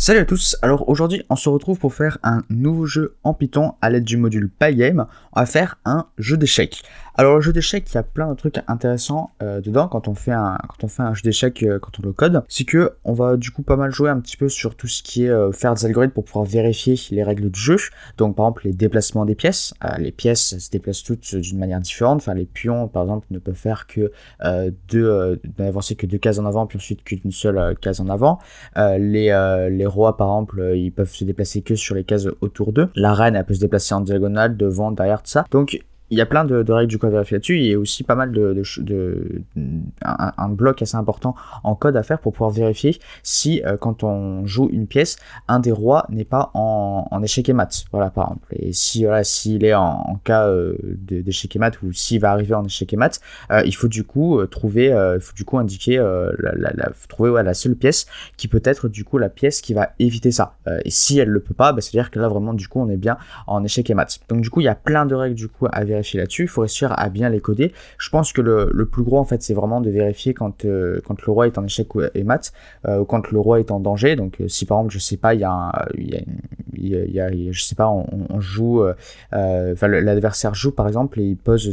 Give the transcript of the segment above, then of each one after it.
Salut à tous, alors aujourd'hui on se retrouve pour faire un nouveau jeu en Python à l'aide du module Pygame. On va faire un jeu d'échecs. Alors le jeu d'échecs, il y a plein de trucs intéressants dedans quand on fait un jeu d'échecs, quand on le code. C'est que on va du coup pas mal jouer un petit peu sur tout ce qui est faire des algorithmes pour pouvoir vérifier les règles du jeu. Donc par exemple les déplacements des pièces. Les pièces se déplacent toutes d'une manière différente. Enfin les pions par exemple ne peuvent faire que n'avancer que deux cases en avant puis ensuite qu'une seule case en avant. Les rois par exemple ils peuvent se déplacer que sur les cases autour d'eux. La reine elle peut se déplacer en diagonale, devant, derrière, tout ça. Donc il y a plein de règles du coup à vérifier là-dessus. Il y a aussi pas mal un bloc assez important en code à faire pour pouvoir vérifier si quand on joue une pièce, un des rois n'est pas en échec et mat. Voilà par exemple. Et si voilà, s'il est en cas d'échec et mat ou s'il va arriver en échec et mat, il faut du coup indiquer trouver la seule pièce qui peut être du coup la pièce qui va éviter ça. Et si elle le peut pas, c'est-à-dire que là vraiment du coup on est bien en échec et mat. Donc du coup il y a plein de règles du coup à vérifier là-dessus, il faut réussir à bien les coder. Je pense que le plus gros en fait c'est vraiment de vérifier quand le roi est en échec et mat, ou quand le roi est en danger. Donc si par exemple je sais pas je sais pas on joue l'adversaire joue par exemple et il pose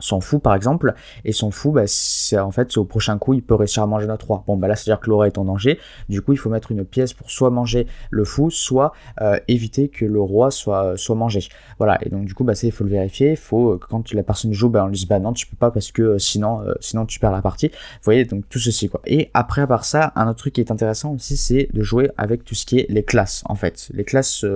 son fou par exemple, et son fou c'est en fait au prochain coup il peut réussir à manger notre roi. Bon là c'est à dire que le roi est en danger, du coup il faut mettre une pièce pour soit manger le fou, soit éviter que le roi soit mangé. Voilà, et donc du coup ça il faut le vérifier. Il faut quand la personne joue on lui dit non tu peux pas parce que sinon tu perds la partie. Vous voyez, donc tout ceci quoi. Et après à part ça, un autre truc qui est intéressant aussi c'est de jouer avec tout ce qui est les classes. En fait les classes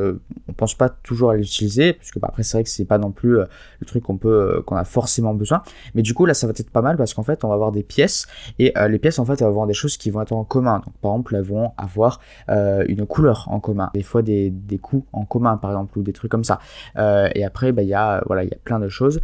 on pense pas toujours à les utiliser parce que après c'est vrai que c'est pas non plus le truc qu'on a forcément besoin, mais du coup là ça va être pas mal parce qu'en fait on va avoir des pièces et les pièces en fait elles vont avoir des choses qui vont être en commun. Donc par exemple elles vont avoir une couleur en commun, des fois des coups en commun par exemple, ou des trucs comme ça, et après il y a plein de choses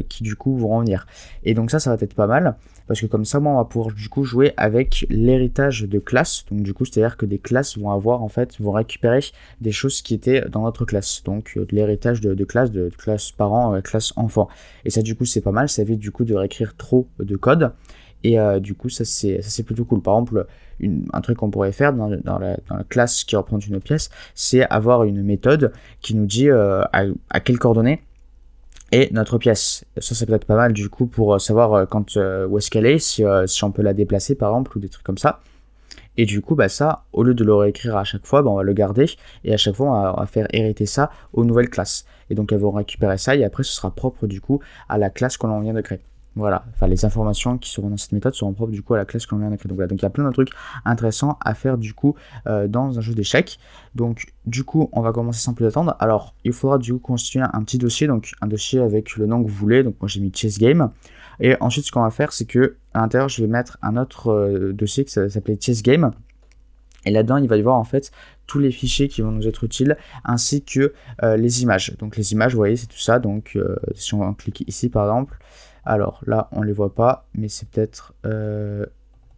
qui du coup vont revenir, et donc ça va être pas mal parce que comme ça moi on va pouvoir du coup jouer avec l'héritage de classe. Donc du coup c'est à dire que des classes vont récupérer des choses qui étaient dans notre classe, donc de l'héritage de classe parent, classe enfant, et ça du coup c'est pas mal, ça évite du coup de réécrire trop de code. Et du coup ça c'est plutôt cool. Par exemple un truc qu'on pourrait faire dans la classe qui représente une pièce, c'est avoir une méthode qui nous dit à quelles coordonnées et notre pièce. Ça peut être pas mal du coup pour savoir où est-ce qu'elle est, si on peut la déplacer par exemple, ou des trucs comme ça. Et du coup ça, au lieu de le réécrire à chaque fois, on va le garder, et à chaque fois on va faire hériter ça aux nouvelles classes, et donc elles vont récupérer ça, et après ce sera propre du coup à la classe que l'on vient de créer. Voilà, enfin les informations qui seront dans cette méthode seront propres du coup à la classe qu'on vient de créer. Donc voilà, donc il y a plein de trucs intéressants à faire du coup dans un jeu d'échecs. Donc du coup on va commencer sans plus attendre. Alors il faudra du coup constituer un petit dossier, donc un dossier avec le nom que vous voulez. Donc moi j'ai mis chess game, et ensuite ce qu'on va faire c'est que à l'intérieur je vais mettre un autre dossier qui s'appelle chess game. Et là-dedans, il va y avoir en fait tous les fichiers qui vont nous être utiles, ainsi que les images. Donc les images, vous voyez, c'est tout ça. Donc si on clique ici par exemple, alors là, on les voit pas, mais c'est peut-être...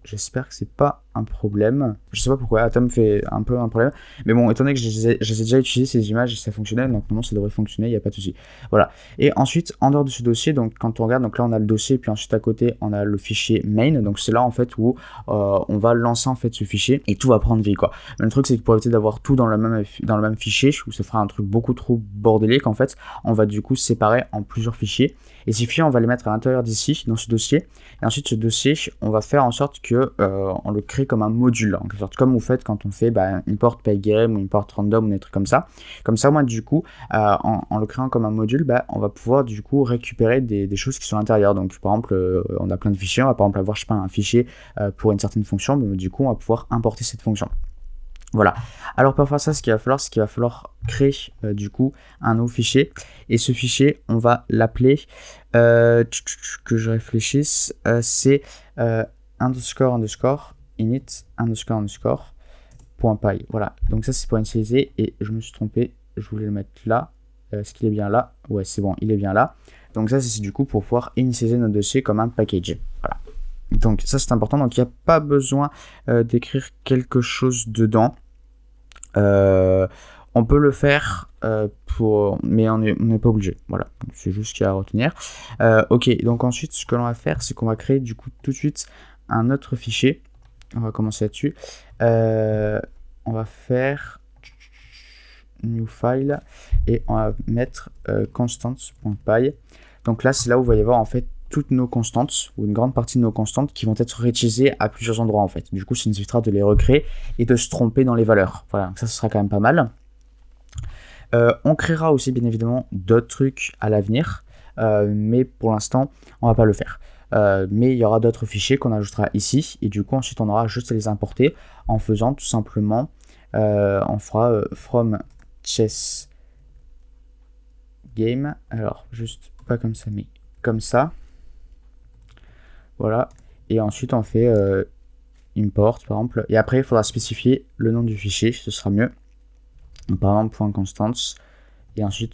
j'espère que c'est pas un problème. Je sais pas pourquoi, Atom fait un peu un problème. Mais bon, étant donné que j'ai déjà utilisé ces images et ça fonctionnait, donc normalement ça devrait fonctionner, il n'y a pas de souci. Voilà. Et ensuite, en dehors de ce dossier, donc quand on regarde, donc là on a le dossier, puis ensuite à côté on a le fichier main. Donc c'est là en fait où on va lancer en fait ce fichier et tout va prendre vie quoi. Mais le truc c'est que pour éviter d'avoir tout dans le même fichier, où ça fera un truc beaucoup trop bordélique en fait, on va du coup séparer en plusieurs fichiers. Et ces fichiers on va les mettre à l'intérieur d'ici, dans ce dossier. Et ensuite ce dossier, on va faire en sorte que on le crée comme un module, en quelque sorte, comme vous faites quand on fait import pygame ou import random ou des trucs comme ça. Comme ça, moi, du coup, en le créant comme un module, on va pouvoir du coup récupérer des choses qui sont à l'intérieur. Donc, par exemple, on a plein de fichiers. On va par exemple avoir, je sais pas, un fichier pour une certaine fonction, mais du coup, on va pouvoir importer cette fonction. Voilà. Alors pour faire ça, ce qu'il va falloir créer du coup un nouveau fichier, et ce fichier on va l'appeler que je réfléchisse, c'est underscore init underscore .py. Voilà, donc ça c'est pour initialiser, et je me suis trompé, je voulais le mettre là. Est-ce qu'il est bien là? Ouais, c'est bon, il est bien là. Donc ça c'est du coup pour pouvoir initialiser notre dossier comme un package. Voilà. Donc ça c'est important, donc il n'y a pas besoin d'écrire quelque chose dedans. On peut le faire mais on n'est pas obligé. Voilà, c'est juste ce qu'il y a à retenir. Ok, donc ensuite ce que l'on va faire c'est qu'on va créer du coup tout de suite un autre fichier On va commencer là-dessus. On va faire new file et on va mettre constants.py. Donc là, c'est là où il va y avoir en fait toutes nos constantes, ou une grande partie de nos constantes qui vont être réutilisées à plusieurs endroits en fait. Du coup, ça nous évitera de les recréer et de se tromper dans les valeurs. Voilà, donc ça, ce sera quand même pas mal. On créera aussi bien évidemment d'autres trucs à l'avenir, mais pour l'instant, on va pas le faire. Mais il y aura d'autres fichiers qu'on ajoutera ici, et du coup, ensuite, on aura juste à les importer en faisant tout simplement, on fera from chess game, alors juste pas comme ça, mais comme ça. Voilà, et ensuite on fait import par exemple, et après il faudra spécifier le nom du fichier, ce sera mieux. Donc, par exemple .constants, et ensuite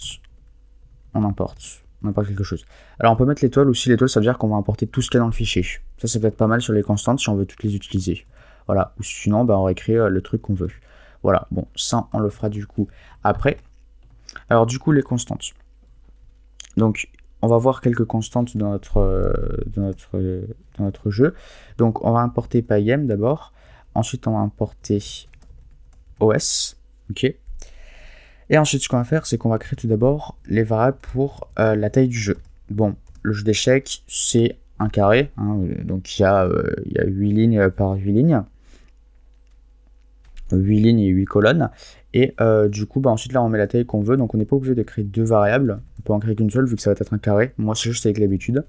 on importe quelque chose. Alors on peut mettre l'étoile aussi, l'étoile ça veut dire qu'on va importer tout ce qu'il y a dans le fichier. Ça peut être pas mal sur les constantes si on veut toutes les utiliser. Voilà, ou sinon on va écrire le truc qu'on veut. Voilà, bon, ça on le fera du coup après. Alors du coup les constantes. Donc on va voir quelques constantes dans notre jeu. Donc on va importer pygame d'abord. Ensuite on va importer os. Ok. Et ensuite ce qu'on va faire, c'est qu'on va créer tout d'abord les variables pour la taille du jeu. Bon, le jeu d'échecs, c'est un carré. Hein, donc il y a 8 lignes par 8 lignes. 8 lignes et 8 colonnes. Et du coup, ensuite là on met la taille qu'on veut, donc on n'est pas obligé de créer deux variables, on peut en créer qu'une seule vu que ça va être un carré, moi c'est juste avec l'habitude.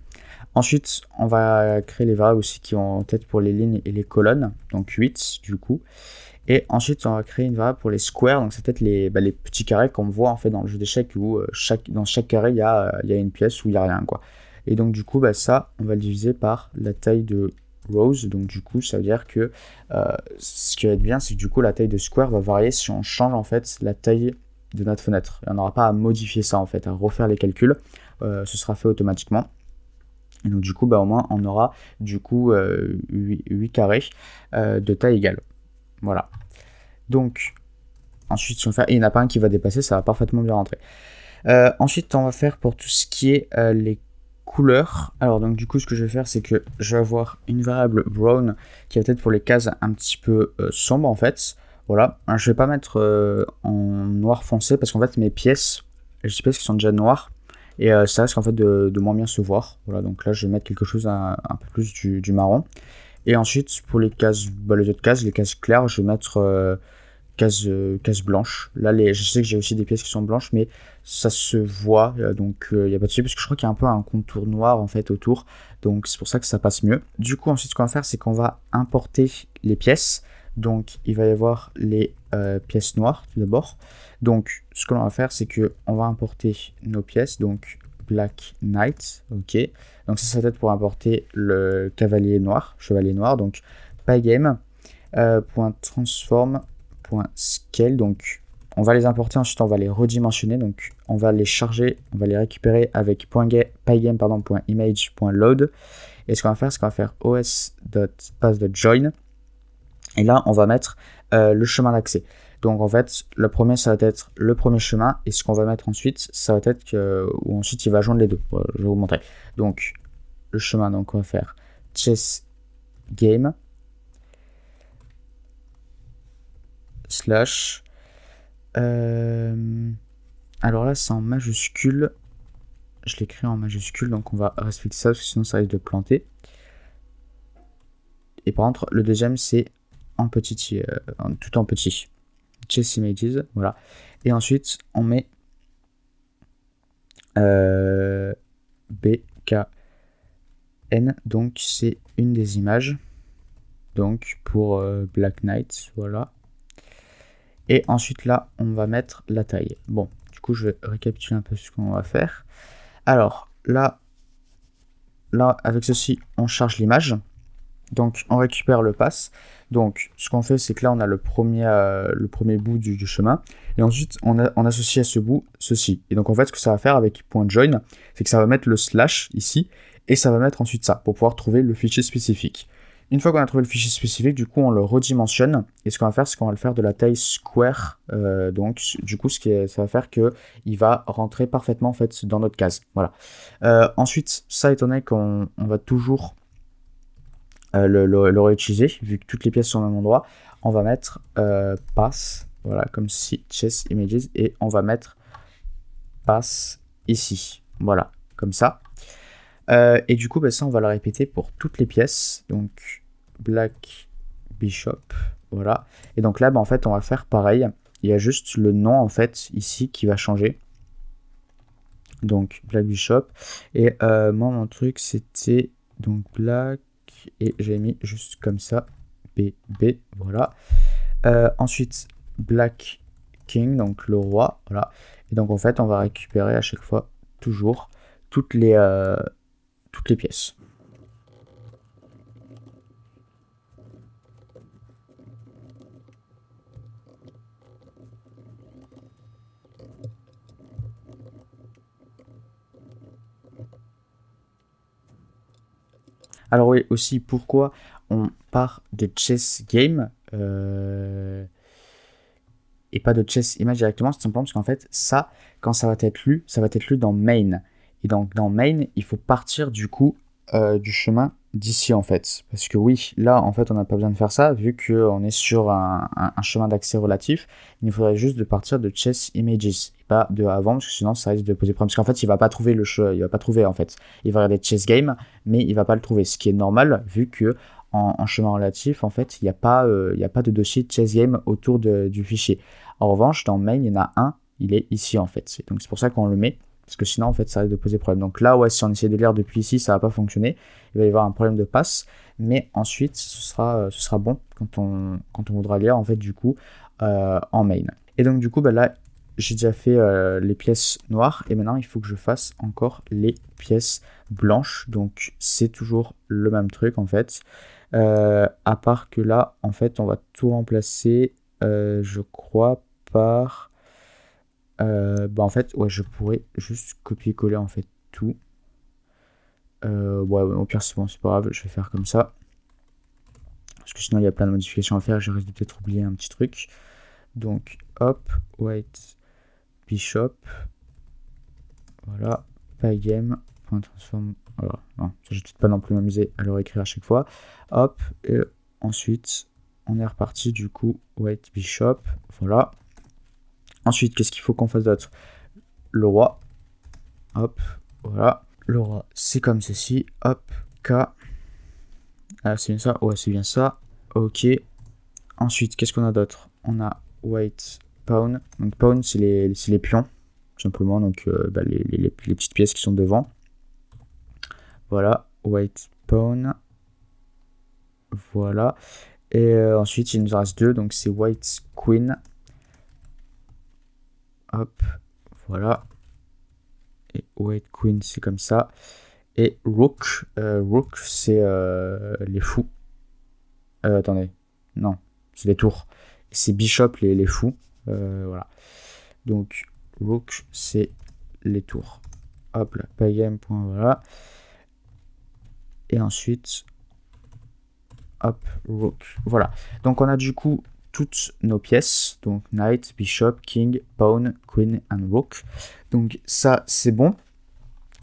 Ensuite on va créer les variables aussi qui ont en tête pour les lignes et les colonnes, donc 8 du coup. Et ensuite on va créer une variable pour les squares, donc c'est peut-être les petits carrés qu'on voit en fait dans le jeu d'échecs où dans chaque carré il y a une pièce où il n'y a rien quoi. Et donc du coup ça on va le diviser par la taille de rows, donc du coup ça veut dire que ce qui va être bien, c'est que du coup la taille de square va varier si on change en fait la taille de notre fenêtre. Et on n'aura pas à modifier ça en fait, à refaire les calculs, ce sera fait automatiquement. Et donc du coup au moins on aura du coup 8 carrés de taille égale. Voilà. Donc ensuite si on fait, il n'y en a pas un qui va dépasser, ça va parfaitement bien rentrer. Ensuite on va faire pour tout ce qui est les couleurs. Alors donc du coup ce que je vais faire, c'est que je vais avoir une variable brown qui va être pour les cases un petit peu sombres en fait. Voilà, je vais pas mettre en noir foncé parce qu'en fait mes pièces, j'ai des pièces qui sont déjà noires et ça risque en fait de moins bien se voir. Voilà, donc là je vais mettre quelque chose un peu plus du marron. Et ensuite pour les cases, les autres cases, les cases claires, je vais mettre case blanche. Là, je sais que j'ai aussi des pièces qui sont blanches, mais ça se voit, donc il n'y a pas de souci, parce que je crois qu'il y a un peu un contour noir en fait autour, donc c'est pour ça que ça passe mieux. Du coup, ensuite, ce qu'on va faire, c'est qu'on va importer les pièces. Donc, il va y avoir les pièces noires tout d'abord. Donc, ce que l'on va faire, c'est que on va importer nos pièces, donc Black Knight, ok. Donc ça va être pour importer le chevalier noir, donc pygame .transform .scale, donc on va les importer, ensuite on va les redimensionner, donc on va les charger, on va les récupérer avec .image.load, et ce qu'on va faire, c'est qu'on va faire os.path.join, et là on va mettre le chemin d'accès. Donc en fait, le premier ça va être le premier chemin, et ce qu'on va mettre ensuite, ça va être que, ou ensuite il va joindre les deux. Voilà, je vais vous montrer. Donc le chemin, donc on va faire chess game slash. Alors là c'est en majuscule. Je l'écris en majuscule, donc on va respecter ça, parce que sinon ça risque de planter. Et par contre, le deuxième c'est en petit, tout en petit. Chess images, voilà. Et ensuite, on met BKN, donc c'est une des images. Donc pour Black Knight, voilà. Et ensuite là, on va mettre la taille. Bon, du coup, je vais récapituler un peu ce qu'on va faire. Alors là, avec ceci, on charge l'image. Donc on récupère le pass. Donc ce qu'on fait, c'est que là on a le premier bout du chemin, et ensuite on associe à ce bout ceci. Et donc en fait ce que ça va faire avec .join, c'est que ça va mettre le slash ici, et ça va mettre ensuite ça, pour pouvoir trouver le fichier spécifique. Une fois qu'on a trouvé le fichier spécifique, du coup on le redimensionne, et ce qu'on va faire, c'est qu'on va le faire de la taille square. Donc du coup ça va faire que il va rentrer parfaitement en fait dans notre case. Voilà. Ensuite, ça étant donné qu'on va toujours le réutiliser, vu que toutes les pièces sont au même endroit. On va mettre pass, voilà, comme si chess images, et on va mettre pass ici, voilà, comme ça. Et du coup, bah, ça, on va le répéter pour toutes les pièces. Donc, black bishop, voilà. Et donc là, bah, en fait, on va faire pareil. Il y a juste le nom, en fait, ici, qui va changer. Donc, black bishop. Et moi, mon truc, c'était donc black. Et j'ai mis juste comme ça, BB, voilà. Ensuite, black king, donc le roi, voilà. Et donc, en fait, on va récupérer à chaque fois, toujours, toutes les pièces. Alors oui, aussi, pourquoi on part de chess game et pas de chess image directement, c'est simplement parce qu'en fait, ça, quand ça va être lu dans main. Et donc, dans main, il faut partir du coup du chemin d'ici, en fait. Parce que oui, là, en fait, on n'a pas besoin de faire ça, vu qu'on est sur un chemin d'accès relatif. Il nous faudrait juste de partir de chess images, et pas de avant, parce que sinon, ça risque de poser problème. Parce qu'en fait, il va pas trouver il va pas trouver, en fait. Il va regarder chess game, mais il va pas le trouver. Ce qui est normal, vu que en chemin relatif, en fait, il n'y a pas de dossier chess game autour du fichier. En revanche, dans main, il y en a un, il est ici, en fait. Donc, c'est pour ça qu'on le met. Parce que sinon, en fait, ça risque de poser problème. Donc là, ouais, si on essaie de lire depuis ici, ça va pas fonctionner. Il va y avoir un problème de passe. Mais ensuite, ce sera bon quand on voudra lire, en fait, du coup, en main. Et donc, du coup, bah, là, j'ai déjà fait les pièces noires. Et maintenant, il faut que je fasse encore les pièces blanches. Donc, c'est toujours le même truc, en fait. À part que là, en fait, on va tout remplacer, je crois, par... bah en fait, ouais, je pourrais juste copier-coller en fait tout. Ouais, au pire, c'est bon, c'est pas grave, je vais faire comme ça. Parce que sinon, il y a plein de modifications à faire, je risque de peut-être oublier un petit truc. Donc, hop, white, bishop. Voilà, pygame, point transform. Voilà, non, je ne vais pas non plus m'amuser à le réécrire à chaque fois. Hop, et ensuite, on est reparti du coup, white, bishop. Voilà. Ensuite, qu'est-ce qu'il faut qu'on fasse d'autre? Le roi. Hop, voilà. Le roi, c'est comme ceci. Hop, K. Ah, c'est bien ça? Ouais, c'est bien ça. Ok. Ensuite, qu'est-ce qu'on a d'autre? On a white pawn. Donc, pawn, c'est les pions, tout simplement. Donc, bah, les petites pièces qui sont devant. Voilà. White pawn. Voilà. Et ensuite, il nous en reste deux. Donc, c'est white queen. Hop. Voilà. Et white queen, c'est comme ça. Et rook. Rook, c'est les fous. Attendez. Non, c'est les tours. C'est bishop, les fous. Voilà. Donc, rook, c'est les tours. Hop là, pygame, point, voilà. Et ensuite, hop, rook. Voilà. Donc, on a du coup toutes nos pièces. Donc, knight, bishop, king, pawn, queen and rook. Donc, ça, c'est bon.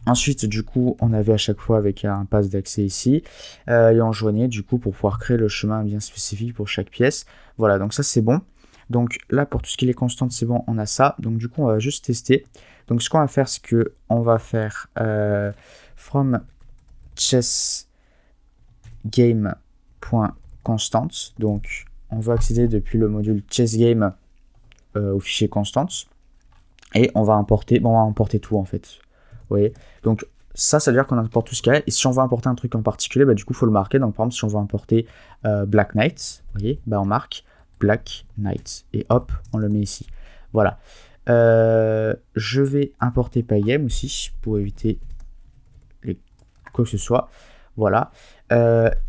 Ensuite, du coup, on avait à chaque fois avec un pass d'accès ici, et on joignait du coup pour pouvoir créer le chemin bien spécifique pour chaque pièce. Voilà, donc ça c'est bon. Donc là, pour tout ce qui est constante, c'est bon, on a ça. Donc du coup, on va juste tester. Donc ce qu'on va faire, c'est que on va faire from chess game.constant. Donc on va accéder depuis le module chess game au fichier constante. Et on va importer tout en fait. Vous voyez, donc ça veut dire qu'on importe tout ce qu'il y a. Et si on veut importer un truc en particulier, bah, du coup, il faut le marquer. Donc, par exemple, si on veut importer Black Knight, vous voyez, bah, on marque Black Knight. Et hop, on le met ici. Voilà. Je vais importer Pygame aussi pour éviter quoi que ce soit. Voilà.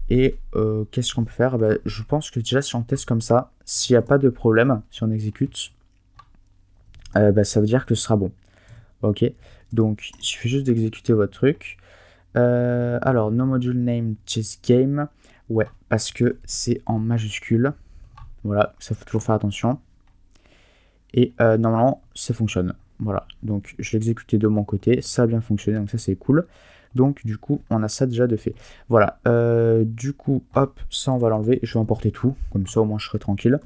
Et qu'est-ce qu'on peut faire? Bah, je pense que déjà, si on teste comme ça, s'il n'y a pas de problème, si on exécute, bah, ça veut dire que ce sera bon. Ok, donc il suffit juste d'exécuter votre truc. Alors, no module name chess game. Ouais, parce que c'est en majuscule. Voilà, ça faut toujours faire attention. Et normalement, ça fonctionne. Voilà, donc je l'ai exécuté de mon côté. Ça a bien fonctionné, donc ça c'est cool. Donc du coup on a ça déjà de fait. Voilà, du coup hop, ça on va l'enlever, je vais emporter tout, comme ça au moins je serai tranquille.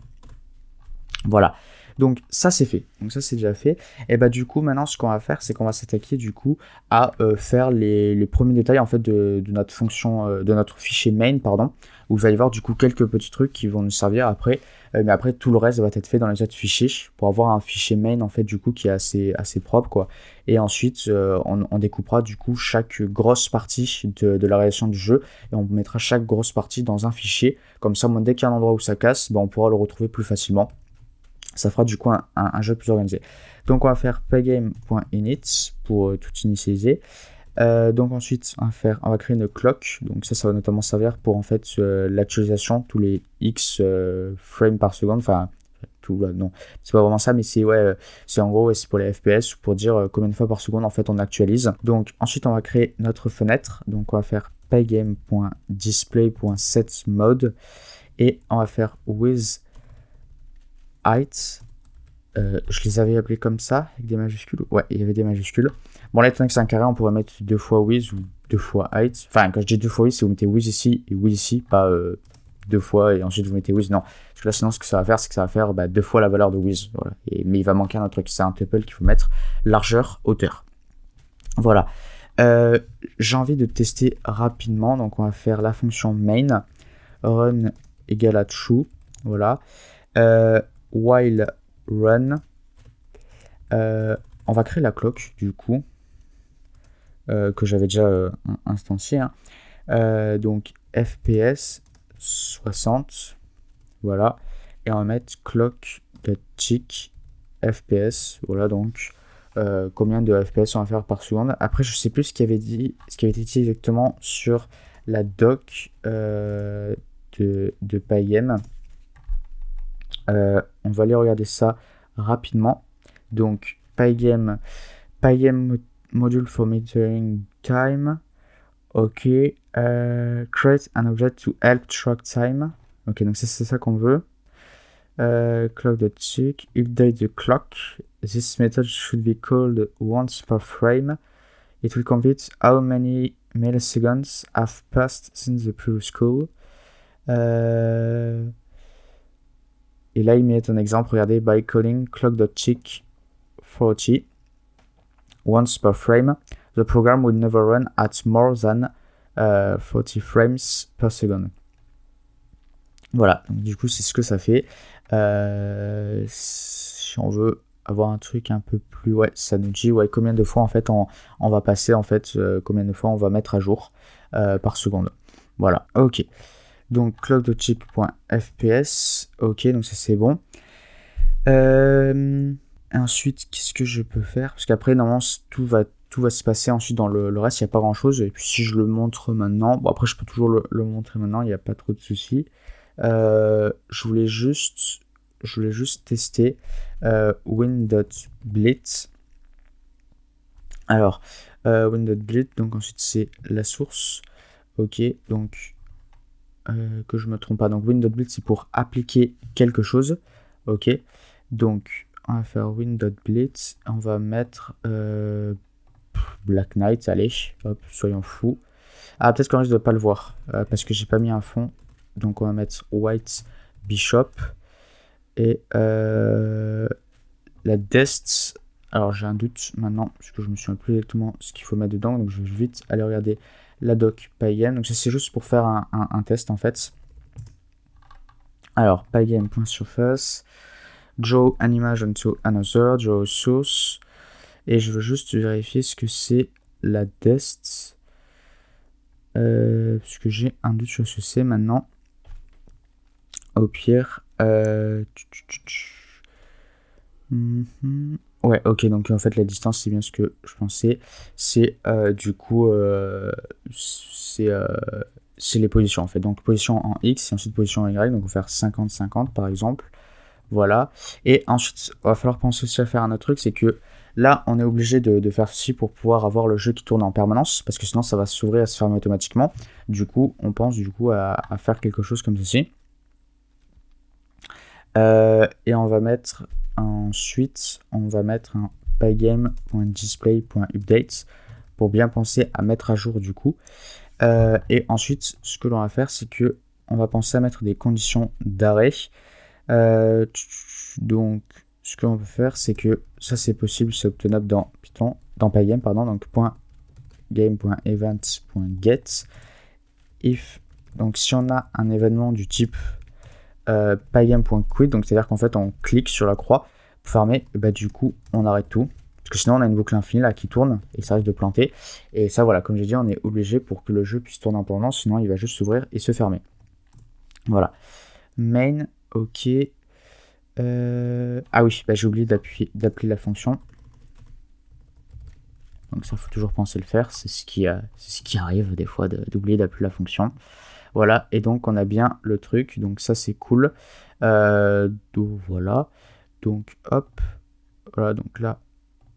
Voilà, donc ça c'est fait, donc ça c'est déjà fait. Et bah du coup maintenant ce qu'on va faire, c'est qu'on va s'attaquer du coup à faire les premiers détails en fait de notre fonction, de notre fichier main, pardon, où il va y avoir du coup quelques petits trucs qui vont nous servir après, mais après tout le reste va être fait dans les autres fichiers pour avoir un fichier main en fait du coup qui est assez propre quoi. Et ensuite on découpera du coup chaque grosse partie de la réalisation du jeu et on mettra chaque grosse partie dans un fichier, comme ça dès qu'il y a un endroit où ça casse, bah, on pourra le retrouver plus facilement. Ça fera du coup un jeu plus organisé. Donc on va faire pygame.init pour tout initialiser. Donc ensuite on va créer une clock. Donc ça va notamment servir pour en fait l'actualisation tous les X frames par seconde. Enfin tout là, non, c'est pas vraiment ça, mais c'est c'est en gros c'est pour les FPS pour dire combien de fois par seconde en fait on actualise. Donc ensuite on va créer notre fenêtre. Donc on va faire pygame.display.setMode et on va faire with height, je les avais appelés comme ça, avec des majuscules. Ouais, il y avait des majuscules. Bon, là, étant donné que c'est un carré, on pourrait mettre 2 fois with ou 2 fois height. Enfin, quand je dis 2 fois with, c'est vous mettez with ici et with ici, pas 2 fois et ensuite vous mettez with. Non, parce que là, sinon, ce que ça va faire, c'est que ça va faire 2 fois la valeur de with. Voilà. Mais il va manquer un autre truc, c'est un tuple qu'il faut mettre largeur, hauteur. Voilà. J'ai envie de tester rapidement, donc on va faire la fonction main, run égale à true. Voilà. While run, on va créer la clock du coup que j'avais déjà instancié, hein. Donc fps 60, voilà, et on va mettre clock.tick fps, voilà, donc combien de fps on va faire par seconde. Après je sais plus ce qui avait été dit exactement sur la doc de Pygame. On va aller regarder ça rapidement. Donc Pygame module for metering time. Ok. Create an object to help track time. Ok, donc c'est ça qu'on veut. Clock.tick. Update the clock. This method should be called once per frame. It will compute how many milliseconds have passed since the previous call. Et là, il met un exemple, regardez, by calling clock.tick 40 once per frame, the program will never run at more than 40 frames per second. Voilà, donc du coup, c'est ce que ça fait. Si on veut avoir un truc un peu plus, ouais, ça nous dit combien de fois en fait on va passer, en fait, combien de fois on va mettre à jour par seconde. Voilà, ok. Donc clock.tick.fps, ok, donc ça c'est bon. Ensuite, qu'est-ce que je peux faire? Parce qu'après, normalement, tout va se passer ensuite dans le reste, il n'y a pas grand-chose. Et puis si je le montre maintenant, bon après je peux toujours le montrer maintenant, il n'y a pas trop de soucis. Je voulais juste tester win.blitz. Alors, win.blitz, donc ensuite c'est la source. Ok, donc que je me trompe pas. Donc win.blitz c'est pour appliquer quelque chose. Ok, donc on va faire win.blitz. On va mettre Black Knight. Allez, hop, soyons fous. Ah, peut-être qu'on risque de pas le voir parce que j'ai pas mis un fond. Donc on va mettre white bishop et la dest. Alors j'ai un doute maintenant parce que je me souviens plus exactement ce qu'il faut mettre dedans. Donc je vais vite aller regarder la doc Pygame. Donc ça c'est juste pour faire un test en fait. Alors Pygame.surface, draw an image onto another, draw source, et je veux juste vérifier ce que c'est la dest parce que j'ai un doute sur ce que c'est maintenant. Au pire, ouais, ok, donc en fait la distance c'est bien ce que je pensais. C'est du coup c'est les positions en fait. Donc position en X et ensuite position en Y. Donc on va faire 50-50 par exemple. Voilà. Et ensuite, il va falloir penser aussi à faire un autre truc, c'est que là on est obligé de faire ceci pour pouvoir avoir le jeu qui tourne en permanence, parce que sinon ça va s'ouvrir et se fermer automatiquement. Du coup, on pense du coup à faire quelque chose comme ceci. Et on va mettre ensuite, on va mettre un pygame.display.update pour bien penser à mettre à jour du coup. Et ensuite, ce que l'on va faire, c'est que on va penser à mettre des conditions d'arrêt. Donc, ce que l'on peut faire, c'est que ça, c'est possible, c'est obtenable dans Python, dans Pygame, pardon, donc .game.event.get. If, donc si on a un événement du type pygame.quit, donc c'est-à-dire qu'en fait, on clique sur la croix pour farmer, et bah, du coup, on arrête tout. Parce que sinon, on a une boucle infinie là qui tourne et ça risque de planter. Et ça, voilà, comme j'ai dit, on est obligé pour que le jeu puisse tourner en permanence, sinon il va juste s'ouvrir et se fermer. Voilà. Main, ok. Ah oui, bah, j'ai oublié d'appeler la fonction. Donc ça, il faut toujours penser le faire. C'est ce qui arrive des fois d'oublier d'appeler la fonction. Voilà, et donc on a bien le truc. Donc ça, c'est cool. Donc voilà. Donc hop. Voilà, donc là,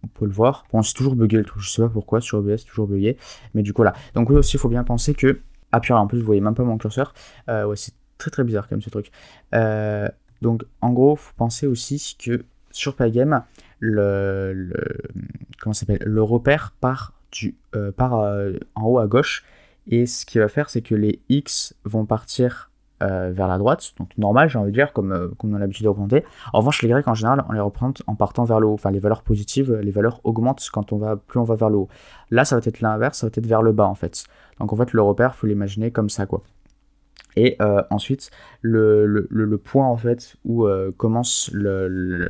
on peut le voir. Bon, c'est toujours bugué le truc. Je sais pas pourquoi sur OBS, c'est toujours bugué. Mais du coup, là. Donc oui, aussi, il faut bien penser que... Ah, puis en plus, vous voyez même pas mon curseur. Ouais, c'est très très bizarre comme ce truc. Donc en gros, faut penser aussi que sur Pygame, comment ça s'appelle, le repère part en haut à gauche, et ce qu'il va faire, c'est que les X vont partir vers la droite, donc normal, j'ai envie de dire, comme on a l'habitude de représenter. En revanche, les Y en général, on les représente en partant vers le haut. Enfin, les valeurs positives, les valeurs augmentent plus on va vers le haut. Là, ça va être l'inverse, ça va être vers le bas en fait. Donc en fait, le repère, faut l'imaginer comme ça, quoi. Et ensuite, le point en fait où commence le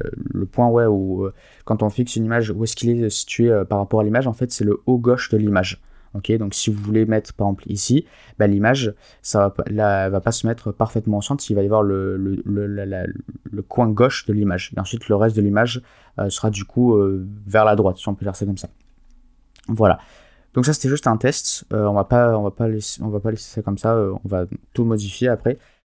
point, ouais, où quand on fixe une image, où est-ce qu'il est situé par rapport à l'image, en fait, c'est le haut gauche de l'image. Ok, donc si vous voulez mettre par exemple ici, bah, l'image, ça va pas se mettre parfaitement au centre, il va y avoir le coin gauche de l'image. Et ensuite, le reste de l'image sera du coup vers la droite, si on peut faire ça comme ça. Voilà. Donc ça, c'était juste un test. On va pas laisser ça comme ça. On va tout modifier après.